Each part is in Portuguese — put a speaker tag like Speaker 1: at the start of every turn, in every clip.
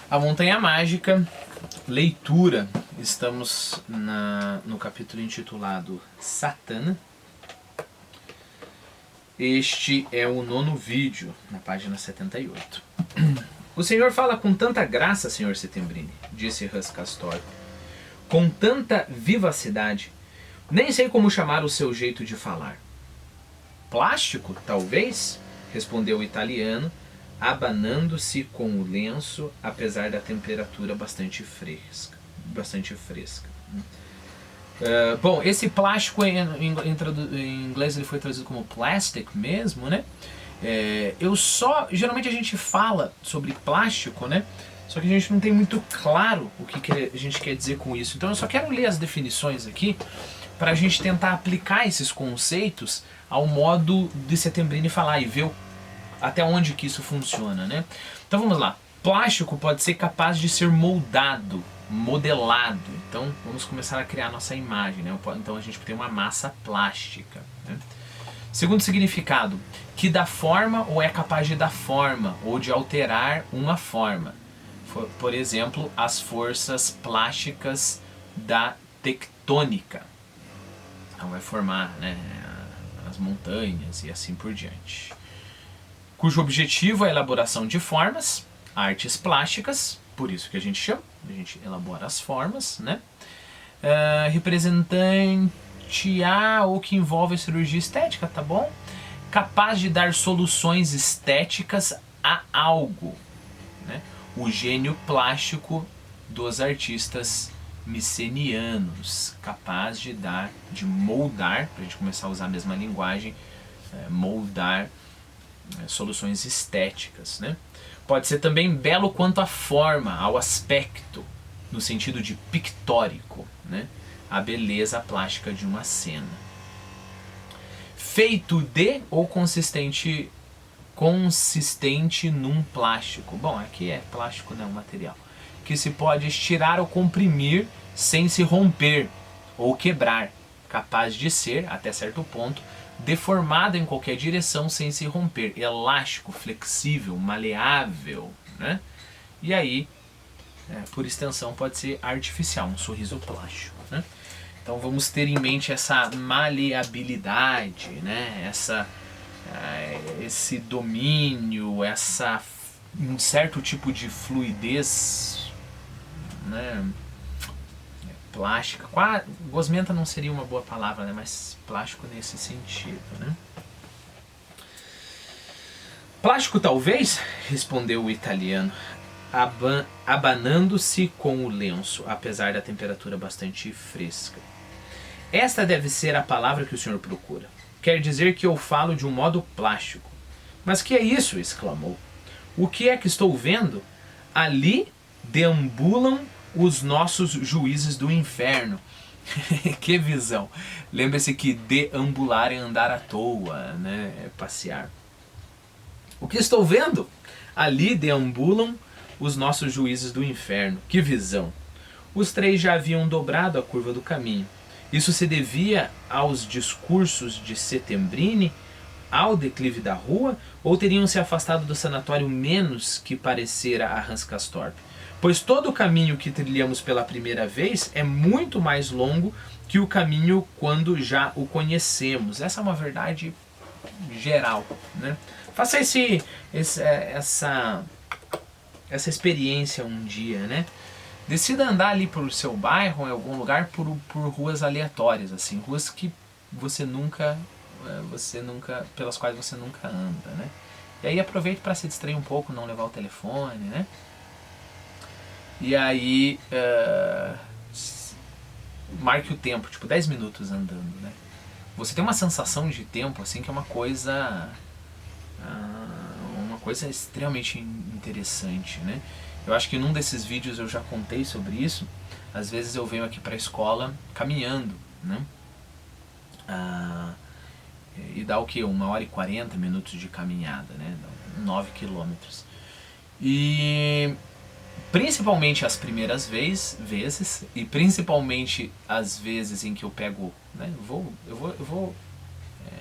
Speaker 1: A Montanha Mágica, leitura. Estamos no capítulo intitulado Satã. Este é o 9º vídeo, na página 78. O senhor fala com tanta graça, senhor Settembrini, disse Hus Castor. Com tanta vivacidade. Nem sei como chamar o seu jeito de falar. Plástico, talvez? Respondeu o italiano, abanando-se com o lenço, apesar da temperatura bastante fresca. Bom, esse plástico em inglês ele foi traduzido como plastic mesmo, né? Geralmente a gente fala sobre plástico, né? Só que a gente não tem muito claro o que a gente quer dizer com isso. Então eu só quero ler as definições aqui para a gente tentar aplicar esses conceitos ao modo de Settembrini falar e ver até onde que isso funciona, né? Então vamos lá. Plástico pode ser capaz de ser moldado, modelado. Então vamos começar a criar nossa imagem, né? Então a gente tem uma massa plástica, né? Segundo significado, que dá forma ou é capaz de dar forma ou de alterar uma forma. Por exemplo, as forças plásticas da tectônica. Então vai formar, né, as montanhas e assim por diante. Cujo objetivo é a elaboração de formas, artes plásticas, por isso que a gente elabora as formas, né? Representante ou que envolve a cirurgia estética, tá bom? Capaz de dar soluções estéticas a algo, né? O gênio plástico dos artistas micenianos, capaz de moldar, para a gente começar a usar a mesma linguagem, moldar soluções estéticas, né? Pode ser também belo quanto à forma, ao aspecto, no sentido de pictórico, né? A beleza plástica de uma cena. Feito de ou consistente num plástico. Bom, aqui é plástico, não, material. Que se pode estirar ou comprimir sem se romper ou quebrar. Capaz de ser, até certo ponto, deformado em qualquer direção sem se romper. Elástico, flexível, maleável, né? E aí, por extensão, pode ser artificial, um sorriso plástico, né? Então vamos ter em mente essa maleabilidade, né? Esse domínio, um certo tipo de fluidez, né? Plástica. Gosmenta não seria uma boa palavra, né? Mas plástico nesse sentido, né? Plástico talvez, respondeu o italiano, abanando-se com o lenço, apesar da temperatura bastante fresca. Esta deve ser a palavra que o senhor procura. Quer dizer que eu falo de um modo plástico. Mas que é isso? Exclamou. O que é que estou vendo? Ali deambulam os nossos juízes do inferno. Que visão! Lembre-se que deambular é andar à toa, né? É passear. O que estou vendo? Ali deambulam os nossos juízes do inferno. Que visão! Os 3 já haviam dobrado a curva do caminho. Isso se devia aos discursos de Settembrini, ao declive da rua, ou teriam se afastado do sanatório menos que parecera a Hans Castorp? Pois todo o caminho que trilhamos pela primeira vez é muito mais longo que o caminho quando já o conhecemos. Essa é uma verdade geral, né? Faça essa experiência um dia, né? Decida andar ali por seu bairro, em algum lugar, por ruas aleatórias, assim, ruas que pelas quais você nunca anda, né? E aí aproveite para se distrair um pouco, não levar o telefone, né? E aí marque o tempo, tipo 10 minutos andando, né? Você tem uma sensação de tempo assim que é uma coisa extremamente interessante, né? Eu acho que num desses vídeos eu já contei sobre isso. Às vezes eu venho aqui para a escola caminhando, né? E dá o que? 1h40 de caminhada, né? 9 quilômetros. E principalmente as primeiras vezes e principalmente as vezes em que eu pego, né? Eu vou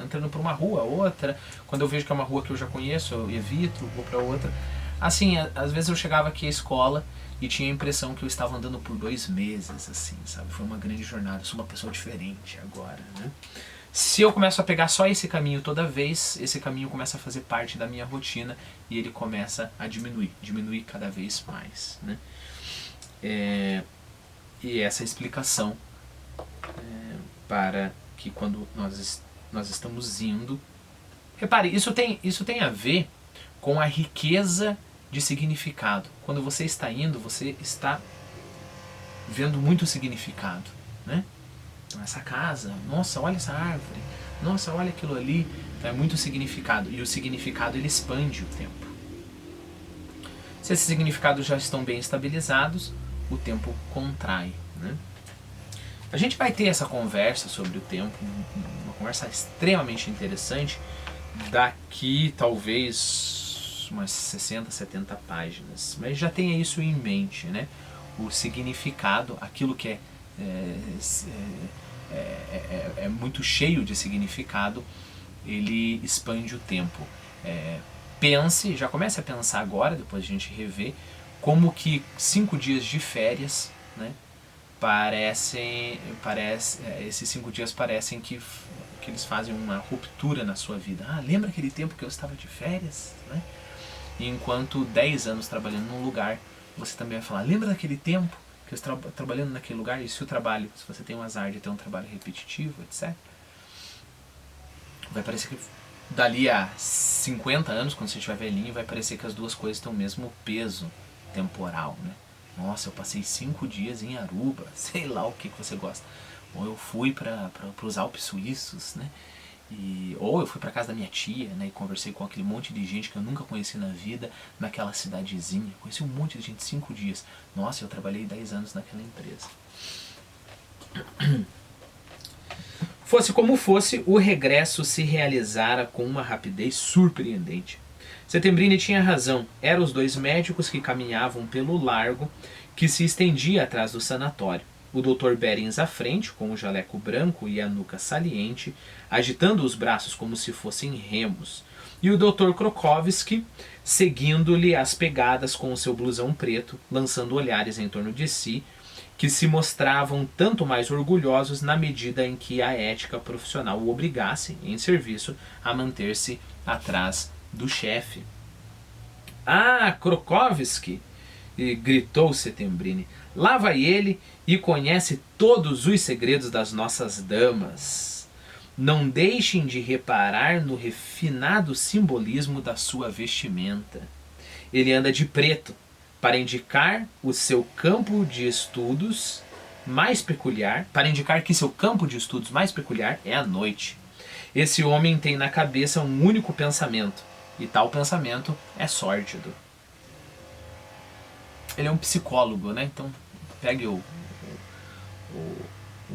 Speaker 1: entrando por uma rua, outra. Quando eu vejo que é uma rua que eu já conheço, eu evito, vou para outra. Assim, às vezes eu chegava aqui à escola e tinha a impressão que eu estava andando por 2 meses, assim, sabe? Foi uma grande jornada, eu sou uma pessoa diferente agora, né? Se eu começo a pegar só esse caminho toda vez, esse caminho começa a fazer parte da minha rotina e ele começa a diminuir cada vez mais, né? E essa é a explicação para que quando nós estamos indo... Repare, isso tem a ver com a riqueza de significado. Quando você está indo, você está vendo muito significado, né? Então, essa casa, nossa, olha essa árvore, nossa, olha aquilo ali, é muito significado. E o significado, ele expande o tempo. Se esses significados já estão bem estabilizados, o tempo contrai, né? A gente vai ter essa conversa sobre o tempo, uma conversa extremamente interessante, daqui talvez umas 60, 70 páginas. Mas já tenha isso em mente, né? O significado, aquilo que é muito cheio de significado, ele expande o tempo. Pense, já comece a pensar agora, depois a gente rever, como que 5 dias de férias, né, esses 5 dias parecem que eles fazem uma ruptura na sua vida. Ah, lembra aquele tempo que eu estava de férias? Né? E enquanto 10 anos trabalhando num lugar, você também vai falar, lembra daquele tempo que eu estava trabalhando naquele lugar? E se o trabalho, se você tem um azar de ter um trabalho repetitivo, etc., vai parecer que dali a 50 anos, quando você estiver velhinho, vai parecer que as duas coisas têm o mesmo peso temporal, né? Nossa, eu passei 5 dias em Aruba, sei lá o que você gosta. Ou eu fui para os Alpes Suíços, né? Ou eu fui para casa da minha tia, né, e conversei com aquele monte de gente que eu nunca conheci na vida, naquela cidadezinha. Conheci um monte de gente, 5 dias. Nossa, eu trabalhei 10 anos naquela empresa. Fosse como fosse, o regresso se realizara com uma rapidez surpreendente. Settembrini tinha razão. Eram os 2 médicos que caminhavam pelo largo que se estendia atrás do sanatório. O Dr. Berens à frente, com o jaleco branco e a nuca saliente, agitando os braços como se fossem remos. E o Dr. Krokowski, seguindo-lhe as pegadas com o seu blusão preto, lançando olhares em torno de si, que se mostravam tanto mais orgulhosos na medida em que a ética profissional o obrigasse, em serviço, a manter-se atrás do chefe. Ah, Krokowski! Gritou Settembrini. Lá vai ele e conhece todos os segredos das nossas damas. Não deixem de reparar no refinado simbolismo da sua vestimenta. Ele anda de preto, para indicar o seu campo de estudos mais peculiar, para indicar que seu campo de estudos mais peculiar é a noite. Esse homem tem na cabeça um único pensamento, e tal pensamento é sórdido. Ele é um psicólogo, né? Então pegue o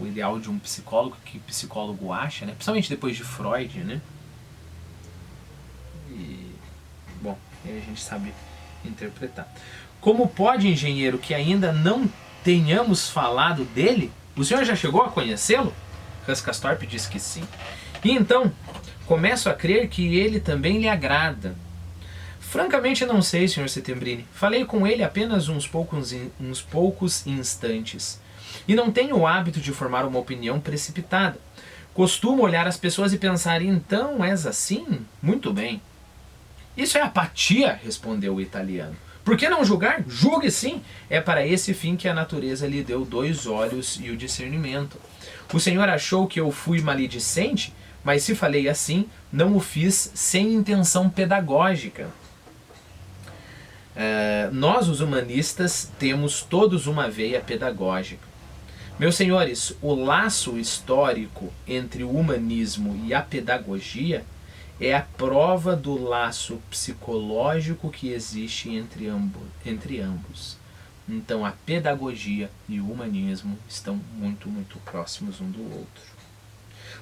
Speaker 1: ideal de um psicólogo, que o psicólogo acha, né? Principalmente depois de Freud, né? E, bom, aí a gente sabe interpretar. Como pode, engenheiro, que ainda não tenhamos falado dele? O senhor já chegou a conhecê-lo? Castorp disse que sim. E então, começo a crer que ele também lhe agrada. Francamente não sei, Sr. Settembrini. Falei com ele apenas uns poucos instantes. E não tenho o hábito de formar uma opinião precipitada. Costumo olhar as pessoas e pensar, então és assim? Muito bem. Isso é apatia, respondeu o italiano. Por que não julgar? Julgue sim. É para esse fim que a natureza lhe deu 2 olhos e o discernimento. O senhor achou que eu fui maledicente? Mas se falei assim, não o fiz sem intenção pedagógica. Nós, os humanistas, temos todos uma veia pedagógica. Meus senhores, o laço histórico entre o humanismo e a pedagogia é a prova do laço psicológico que existe entre ambos. Então a pedagogia e o humanismo estão muito, muito próximos um do outro.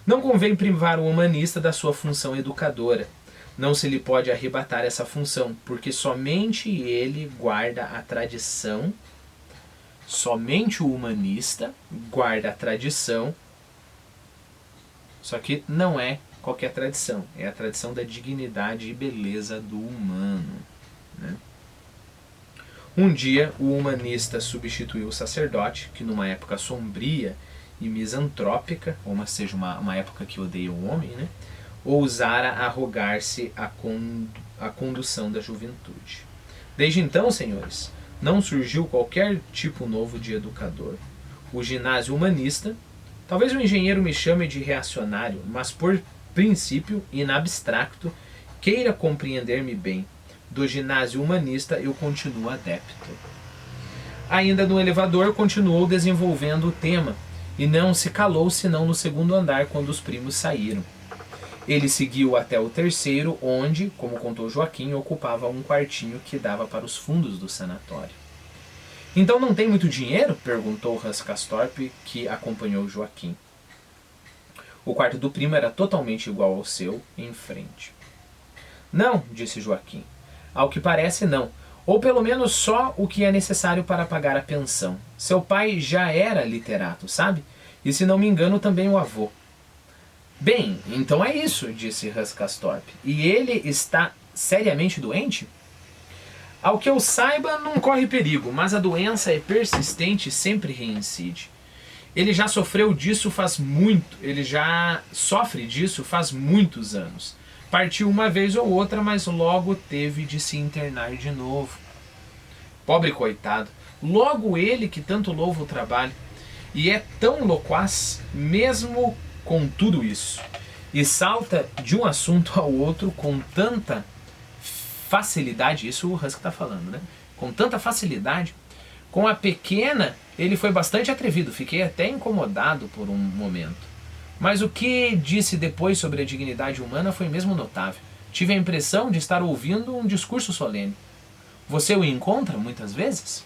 Speaker 1: Não convém privar o humanista da sua função educadora. Não se lhe pode arrebatar essa função, porque somente ele guarda a tradição, somente o humanista guarda a tradição, só que não é qualquer tradição, é a tradição da dignidade e beleza do humano, né? Um dia, o humanista substituiu o sacerdote, que numa época sombria e misantrópica, ou seja, uma época que odeia o homem, né, ousara arrogar-se a condução da juventude. Desde então, senhores, não surgiu qualquer tipo novo de educador. O ginásio humanista, talvez o engenheiro me chame de reacionário, mas por princípio, in abstracto, queira compreender-me bem, do ginásio humanista eu continuo adepto. Ainda no elevador continuou desenvolvendo o tema, e não se calou senão no segundo andar quando os primos saíram. Ele seguiu até o terceiro, onde, como contou Joaquim, ocupava um quartinho que dava para os fundos do sanatório. Então não tem muito dinheiro? Perguntou Hans Castorp, que acompanhou Joaquim. O quarto do primo era totalmente igual ao seu, em frente. Não, disse Joaquim. Ao que parece, não. Ou pelo menos só o que é necessário para pagar a pensão. Seu pai já era literato, sabe? E se não me engano, também o avô. Bem, então é isso, disse Hans Castorp. E ele está seriamente doente? Ao que eu saiba, não corre perigo, mas a doença é persistente e sempre reincide. Ele já sofreu disso faz muito, ele já sofre disso faz muitos anos. Partiu uma vez ou outra, mas logo teve de se internar de novo. Pobre coitado, logo ele que tanto louva o trabalho, e é tão loquaz, mesmo com tudo isso, e salta de um assunto ao outro com tanta facilidade, isso o Husky está falando, né? Com tanta facilidade. Com a pequena, ele foi bastante atrevido, fiquei até incomodado por um momento. Mas o que disse depois sobre a dignidade humana foi mesmo notável. Tive a impressão de estar ouvindo um discurso solene. Você o encontra muitas vezes?